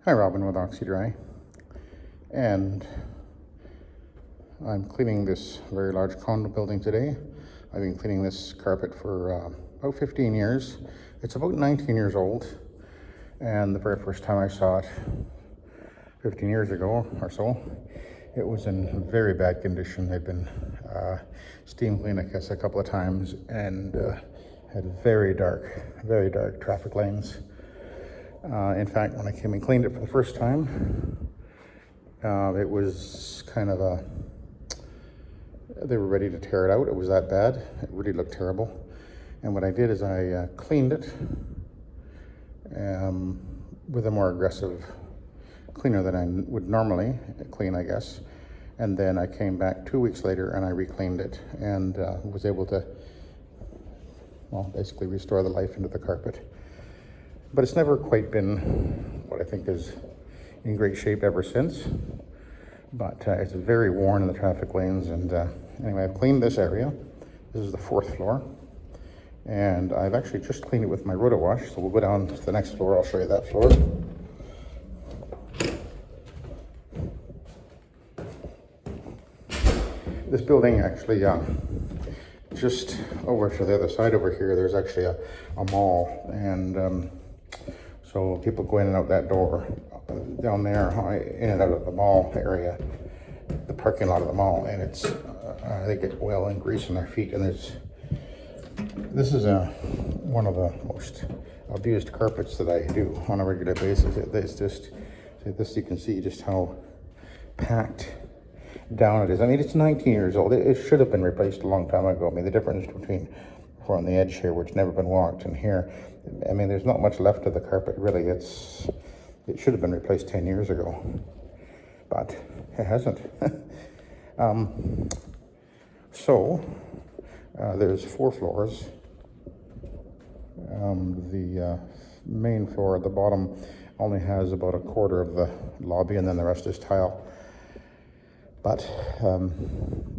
Hi, Robin with Oxy-Dry, and I'm cleaning this very large condo building today. I've been cleaning this carpet for about 15 years. It's about 19 years old, and the very first time I saw it 15 years ago or so, it was in very bad condition. They'd been steam cleaned, I guess, a couple of times, and had very dark traffic lanes. In fact, when I came and cleaned it for the first time, it was kind of they were ready to tear it out. It was that bad. It really looked terrible. And what I did is I cleaned it with a more aggressive cleaner than I would normally clean, I guess. And then I came back 2 weeks later and I re-cleaned it and was able to, well, basically restore the life into the carpet. But it's never quite been what I think is in great shape ever since. But it's very worn in the traffic lanes. And anyway, I've cleaned this area. This is the 4th floor. And I've actually just cleaned it with my Rotowash. So we'll go down to the next floor. I'll show you that floor. This building actually, just over to the other side over here, there's actually a mall. And so people go in and out that door down there, in and out of the mall area, the parking lot of the mall, and it's they get oil and grease on their feet. And this is one of the most abused carpets that I do on a regular basis. It's just, this you can see just how packed down it is. I mean, it's 19 years old. It should have been replaced a long time ago. I mean, the difference between on the edge here, which never been walked, and here, I mean, there's not much left of the carpet, really. It should have been replaced 10 years ago, but it hasn't. There's 4 floors. The main floor at the bottom only has about a quarter of the lobby, and then the rest is tile. But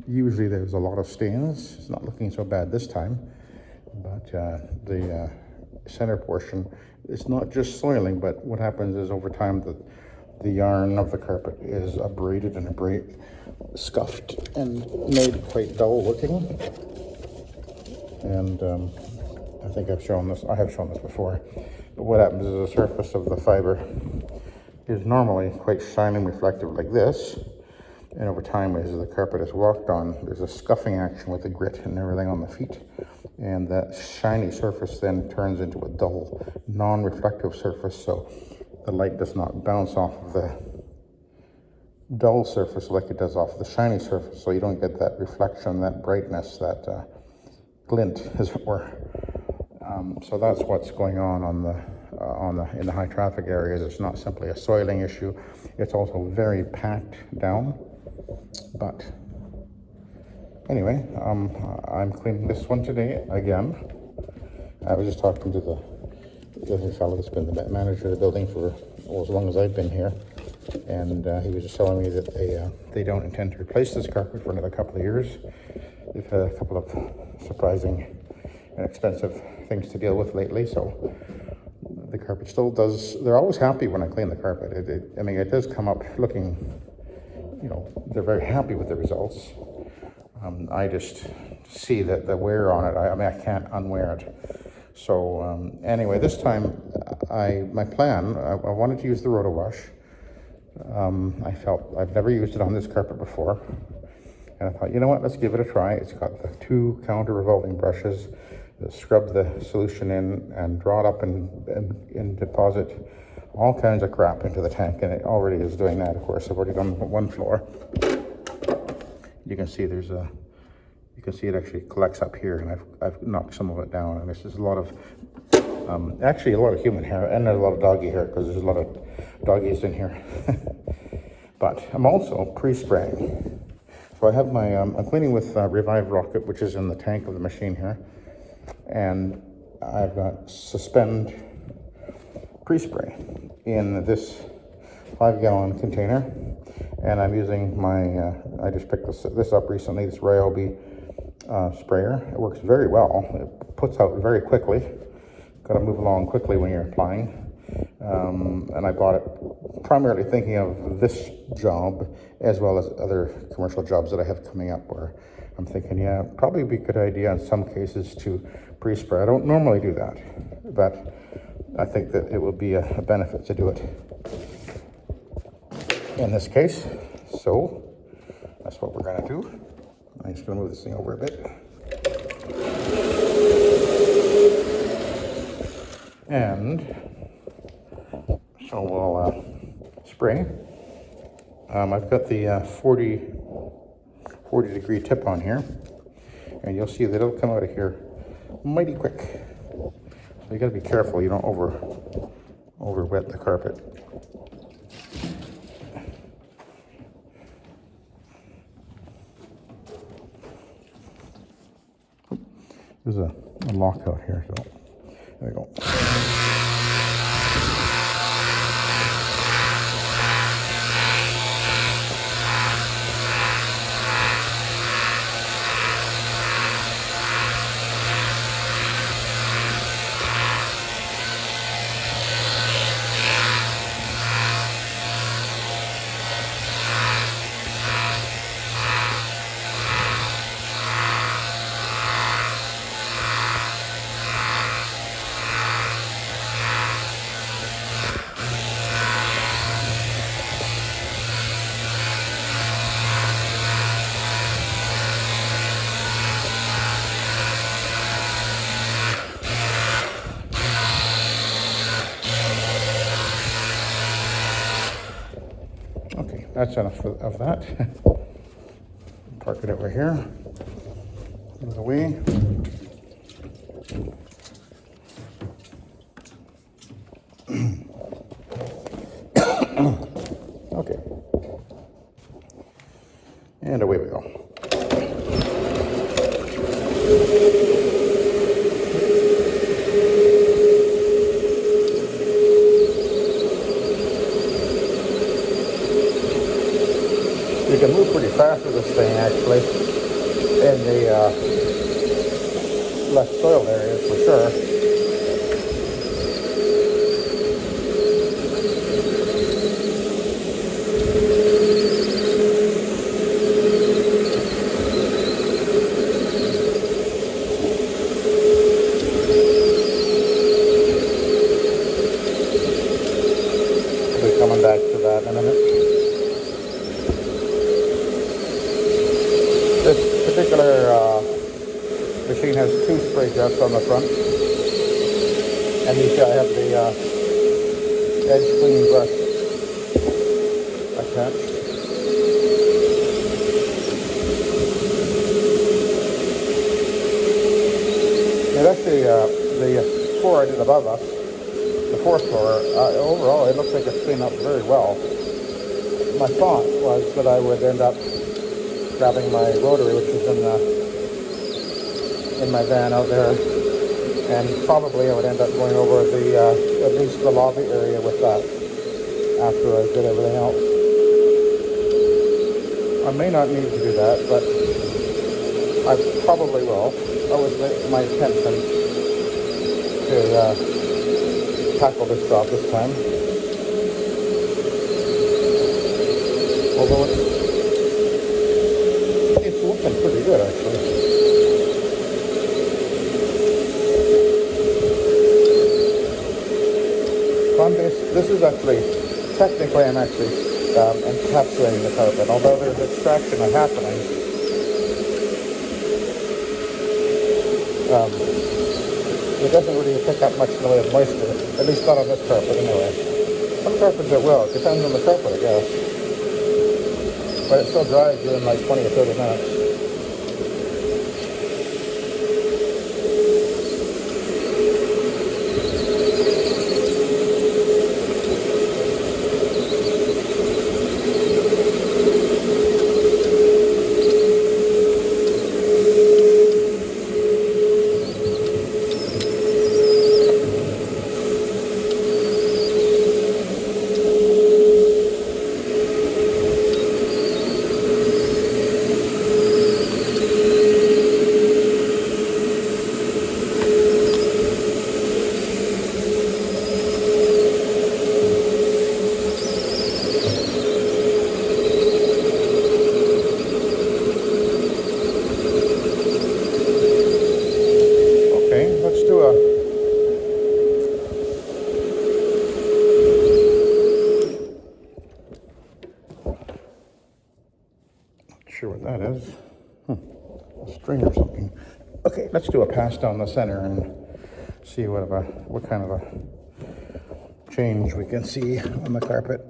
usually there's a lot of stains. It's not looking so bad this time. But the center portion, it's not just soiling, but what happens is over time the yarn of the carpet is abraded and scuffed and made quite dull looking. And I think I have shown this before. But what happens is the surface of the fiber is normally quite shiny and reflective like this. And over time, as the carpet is walked on, there's a scuffing action with the grit and everything on the feet. And that shiny surface then turns into a dull, non-reflective surface, so the light does not bounce off of the dull surface like it does off the shiny surface. So you don't get that reflection, that brightness, that glint, as it were. So that's what's going on in the high traffic areas. It's not simply a soiling issue. It's also very packed down. But anyway, I'm cleaning this one today again. I was just talking to the fellow that's been the manager of the building for as long as I've been here, and he was just telling me that they don't intend to replace this carpet for another couple of years. They've had a couple of surprising and expensive things to deal with lately, so the carpet still does. They're always happy when I clean the carpet. I mean, it does come up looking, they're very happy with the results. I just see that the wear on it. I mean, I can't unwear it. So anyway, this time my plan, I wanted to use the Rotowash. I felt I've never used it on this carpet before. And I thought, you know what, let's give it a try. It's got the 2 counter revolving brushes. Scrub the solution in and draw it up and deposit all kinds of crap into the tank, and it already is doing that. Of course, I've already done 1 floor. You can see it actually collects up here, and I've knocked some of it down. And this is a lot of actually a lot of human hair, and there's a lot of doggy hair because there's a lot of doggies in here. But I'm also pre-spraying. So I have my I'm cleaning with Revive Rocket, which is in the tank of the machine here, and I've got Suspend pre-spray in this 5-gallon container, and I'm using my I just picked this up recently, this Ryobi sprayer. It works very well. It puts out very quickly. Got to move along quickly when you're applying. And I bought it primarily thinking of this job as well as other commercial jobs that I have coming up, where I'm thinking, yeah, probably be a good idea in some cases to pre-spray. I don't normally do that, but I think that it will be a benefit to do it in this case. So that's what we're going to do. I'm just going to move this thing over a bit. And so we'll spray. I've got the 40 degree tip on here, and you'll see that it'll come out of here mighty quick. So you got to be careful you don't over wet the carpet. There's a lockout here, so there we go. Okay, that's enough of that. Park it over here. Move away. Okay. And away we go. You can move pretty fast with this thing, actually, in the less soiled areas for sure. We'll be coming back to that in a minute. This particular machine has two spray jets on the front, and you see I have the edge cleaning brush attached. And actually, the floor I did above us, the fourth floor, overall it looks like it's cleaned up very well. My thought was that I would end up grabbing my rotary, which is in my van out there, and probably I would end up going over the at least the lobby area with that after I did everything else. I may not need to do that, but I probably will. That was my intention to tackle this job this time. Although it's looking pretty good, actually. This is actually, technically I'm actually encapsulating the carpet, although there's extraction happening. It doesn't really pick up much in the way of moisture, at least not on this carpet anyway. Some carpets it will, it depends on the carpet, I guess. But it still dries within like 20 or 30 minutes. what that is. A string or something. Okay, let's do a pass down the center and see what kind of a change we can see on the carpet.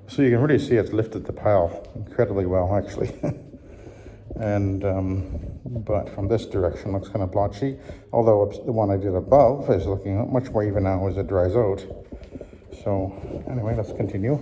So you can really see it's lifted the pile incredibly well, actually. And but from this direction looks kind of blotchy, although the one I did above is looking much more even now as it dries out. So anyway, let's continue.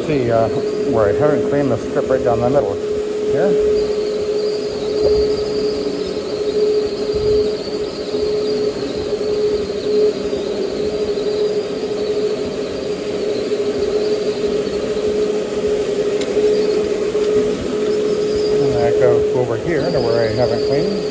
See where I haven't cleaned the strip right down the middle here. And I go over here to where I haven't cleaned.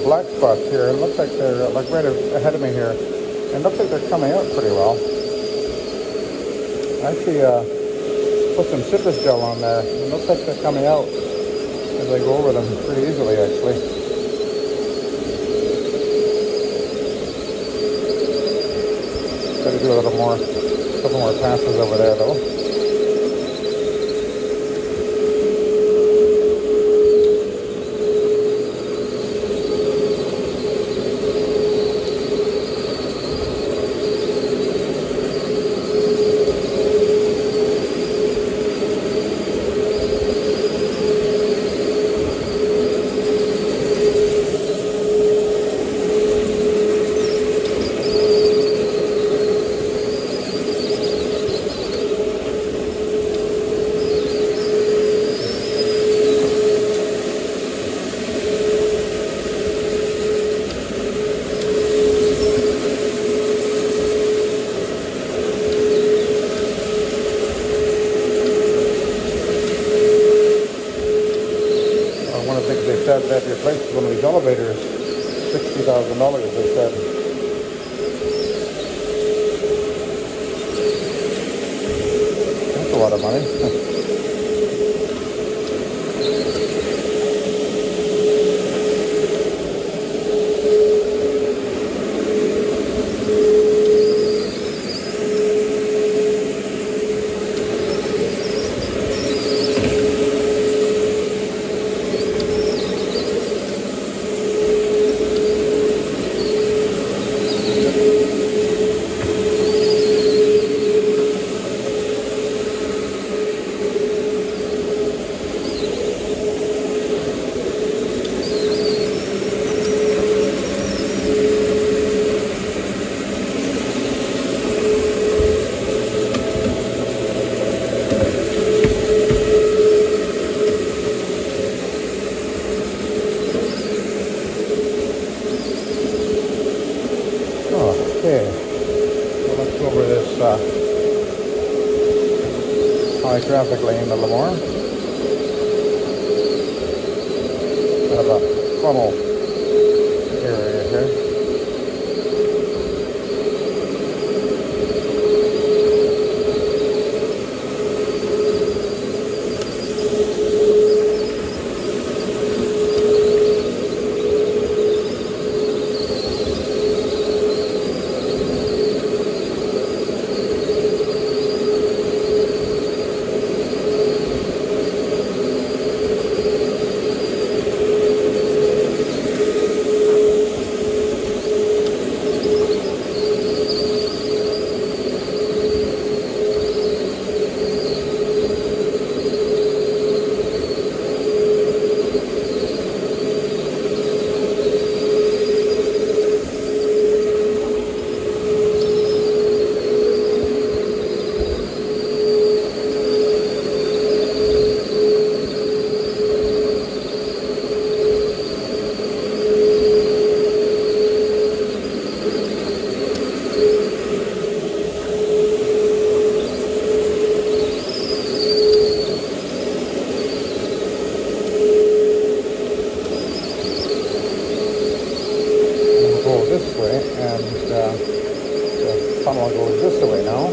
Black spots here. It looks like they're like right ahead of me here. It looks like they're coming out pretty well. I actually put some citrus gel on there. It looks like they're coming out as I go over them pretty easily, actually. Got to do a couple more passes over there though. said that replaced one of these elevators, $60,000, they said. That's a lot of money. Okay, so let's go over this high traffic lane a little more. Kind of a funnel area here. This way, and the funnel goes this way now.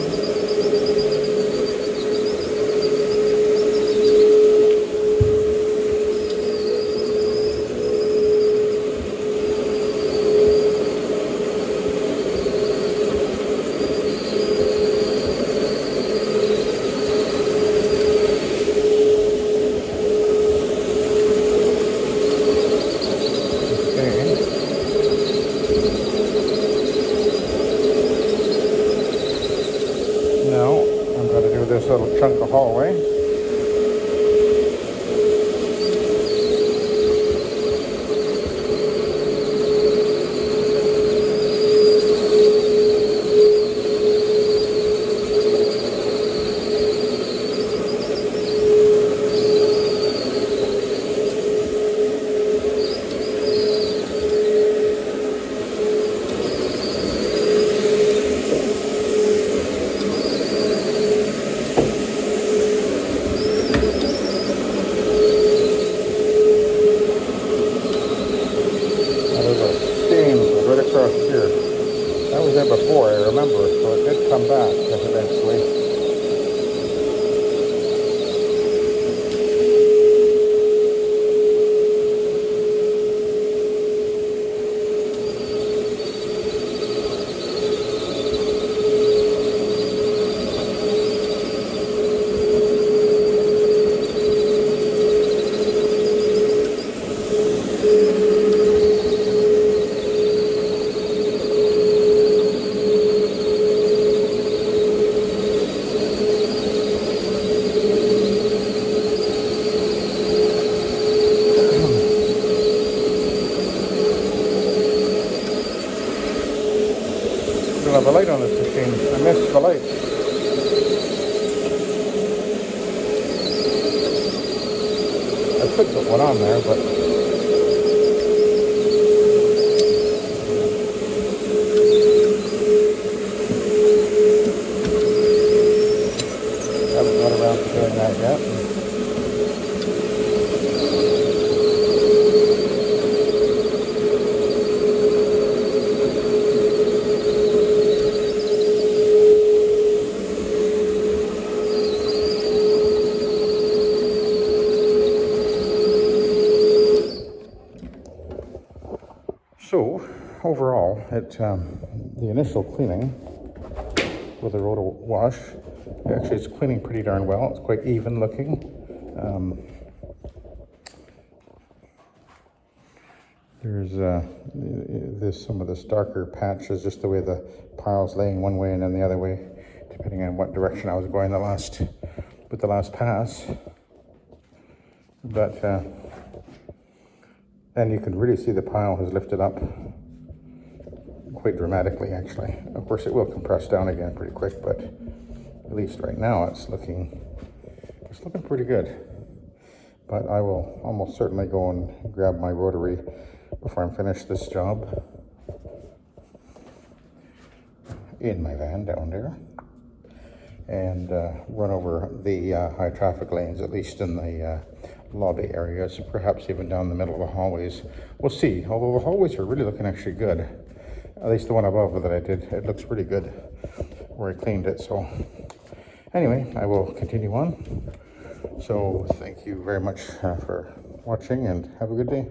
This little chunk of hallway. Here. I was there before, I remember, so it did come back eventually. Have a light on this machine. I missed the light. I could put one on there, but haven't got around to doing that yet. overall, the initial cleaning with the Rotowash, actually it's cleaning pretty darn well. It's quite even looking. There's some of this darker patches, just the way the pile's laying one way and then the other way, depending on what direction I was going with the last pass. But and you can really see the pile has lifted up quite dramatically, actually. Of course, it will compress down again pretty quick, but at least right now it's looking pretty good. But I will almost certainly go and grab my rotary before I'm finished this job in my van down there, and run over the high traffic lanes, at least in the lobby areas, perhaps even down the middle of the hallways. We'll see, although the hallways are really looking actually good. At least the one above that I did, it looks pretty good where I cleaned it. So anyway, I will continue on. So thank you very much for watching, and have a good day.